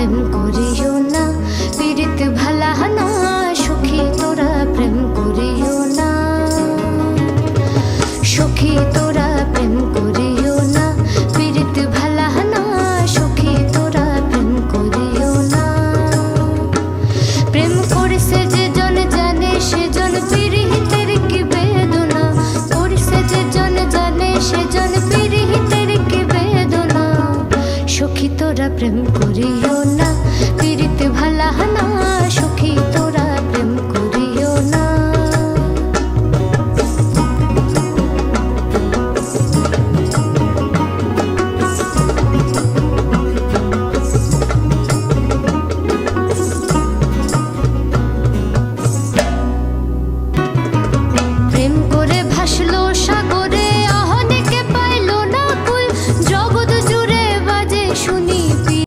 প্রেম করিও না, পীড়িত ভালা না সখী তোরা প্রেম করিও না, সখী তোরা প্রেম করিও না, পীড়িত ভালা না সখী তোরা প্রেম করিও না। প্রেম করেছে যে জন জানে সে জন পীড়িতের কি বেদনা, করেছে যে জন জানে সে জন পীড়িতের কি বেদনা। সখী তোরা প্রেম করিও না, পীড়িত ভালা না।